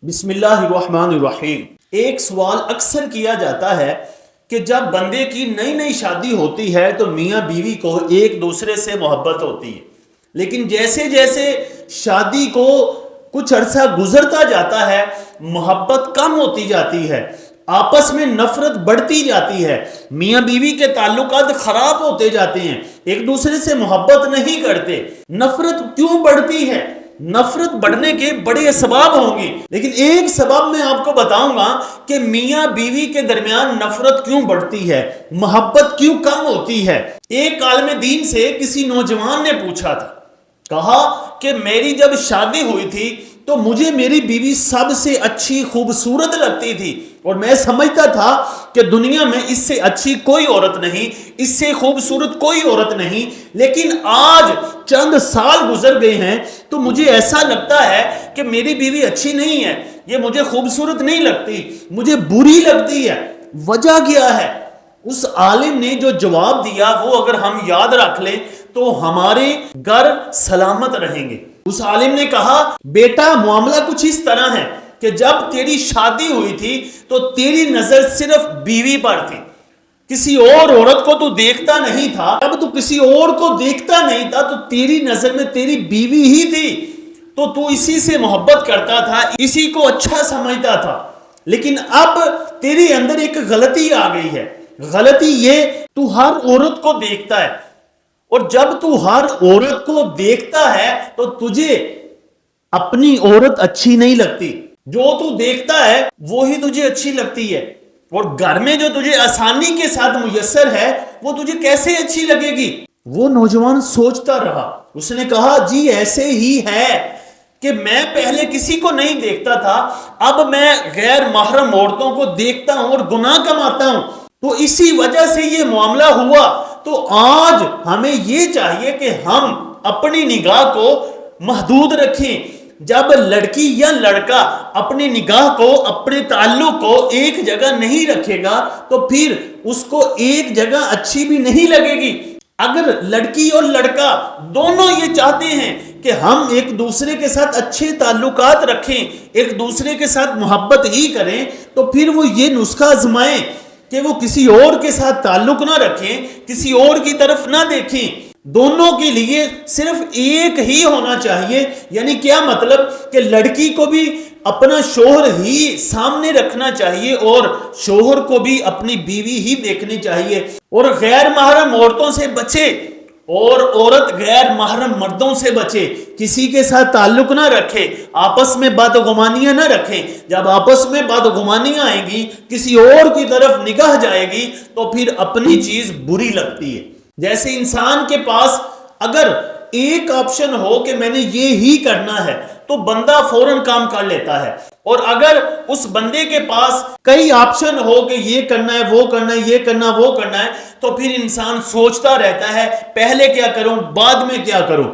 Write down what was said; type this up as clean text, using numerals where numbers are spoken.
بسم اللہ الرحمن الرحیم۔ ایک سوال اکثر کیا جاتا ہے کہ جب بندے کی نئی نئی شادی ہوتی ہے تو میاں بیوی کو ایک دوسرے سے محبت ہوتی ہے، لیکن جیسے جیسے شادی کو کچھ عرصہ گزرتا جاتا ہے محبت کم ہوتی جاتی ہے، آپس میں نفرت بڑھتی جاتی ہے، میاں بیوی کے تعلقات خراب ہوتے جاتے ہیں، ایک دوسرے سے محبت نہیں کرتے۔ نفرت کیوں بڑھتی ہے؟ نفرت بڑھنے کے بڑے اسباب ہوں گے، لیکن ایک سبب میں آپ کو بتاؤں گا کہ میاں بیوی کے درمیان نفرت کیوں بڑھتی ہے، محبت کیوں کم ہوتی ہے۔ ایک عالم دین سے کسی نوجوان نے پوچھا تھا، کہا کہ میری جب شادی ہوئی تھی تو مجھے میری بیوی سب سے اچھی خوبصورت لگتی تھی اور میں سمجھتا تھا کہ دنیا میں اس سے اچھی کوئی عورت نہیں، اس سے خوبصورت کوئی عورت نہیں، لیکن آج چند سال گزر گئے ہیں تو مجھے ایسا لگتا ہے کہ میری بیوی اچھی نہیں ہے، یہ مجھے خوبصورت نہیں لگتی، مجھے بری لگتی ہے۔ وجہ کیا ہے؟ اس عالم نے جو جواب دیا وہ اگر ہم یاد رکھ لیں تو ہمارے گھر سلامت رہیں گے۔ اس عالم نے کہا، بیٹا معاملہ کچھ اس طرح ہے کہ جب تیری شادی ہوئی تھی تو تیری نظر صرف بیوی پر تھی، کسی اور عورت کو تو دیکھتا نہیں تھا۔ جب تو کسی اور کو دیکھتا نہیں تھا تو تیری نظر میں تیری بیوی ہی تھی، تو اسی سے محبت کرتا تھا، اسی کو اچھا سمجھتا تھا۔ لیکن اب تیرے اندر ایک غلطی آ گئی ہے، غلطی یہ تو ہر عورت کو دیکھتا ہے، اور جب تو ہر عورت کو دیکھتا ہے تو تجھے اپنی عورت اچھی نہیں لگتی، جو تو دیکھتا ہے وہی تجھے اچھی لگتی ہے، اور گھر میں جو تجھے آسانی کے ساتھ میسر ہے وہ تجھے کیسے اچھی لگے گی؟ وہ نوجوان سوچتا رہا، اس نے کہا جی ایسے ہی ہے کہ میں پہلے کسی کو نہیں دیکھتا تھا، اب میں غیر محرم عورتوں کو دیکھتا ہوں اور گناہ کماتا ہوں، تو اسی وجہ سے یہ معاملہ ہوا۔ تو آج ہمیں یہ چاہیے کہ ہم اپنی نگاہ کو محدود رکھیں۔ جب لڑکی یا لڑکا اپنی نگاہ کو، اپنے تعلق کو ایک جگہ نہیں رکھے گا تو پھر اس کو ایک جگہ اچھی بھی نہیں لگے گی۔ اگر لڑکی اور لڑکا دونوں یہ چاہتے ہیں کہ ہم ایک دوسرے کے ساتھ اچھے تعلقات رکھیں، ایک دوسرے کے ساتھ محبت ہی کریں، تو پھر وہ یہ نسخہ آزمائیں کہ وہ کسی اور کے ساتھ تعلق نہ رکھیں، کسی اور کی طرف نہ دیکھیں۔ دونوں کے لیے صرف ایک ہی ہونا چاہیے۔ یعنی کیا مطلب کہ لڑکی کو بھی اپنا شوہر ہی سامنے رکھنا چاہیے اور شوہر کو بھی اپنی بیوی ہی دیکھنی چاہیے، اور غیر محرم عورتوں سے بچے، اور عورت غیر محرم مردوں سے بچے، کسی کے ساتھ تعلق نہ رکھے، آپس میں بدگمانیاں نہ رکھیں۔ جب آپس میں بدگمانیاں آئیں گی، کسی اور کی طرف نگاہ جائے گی تو پھر اپنی چیز بری لگتی ہے۔ جیسے انسان کے پاس اگر ایک آپشن ہو کہ میں نے یہ ہی کرنا ہے تو بندہ فوراً کام کر لیتا ہے، اور اگر اس بندے کے پاس کئی آپشن ہو کہ یہ کرنا ہے، وہ کرنا ہے، یہ کرنا، وہ کرنا ہے، تو پھر انسان سوچتا رہتا ہے پہلے کیا کروں، بعد میں کیا کروں۔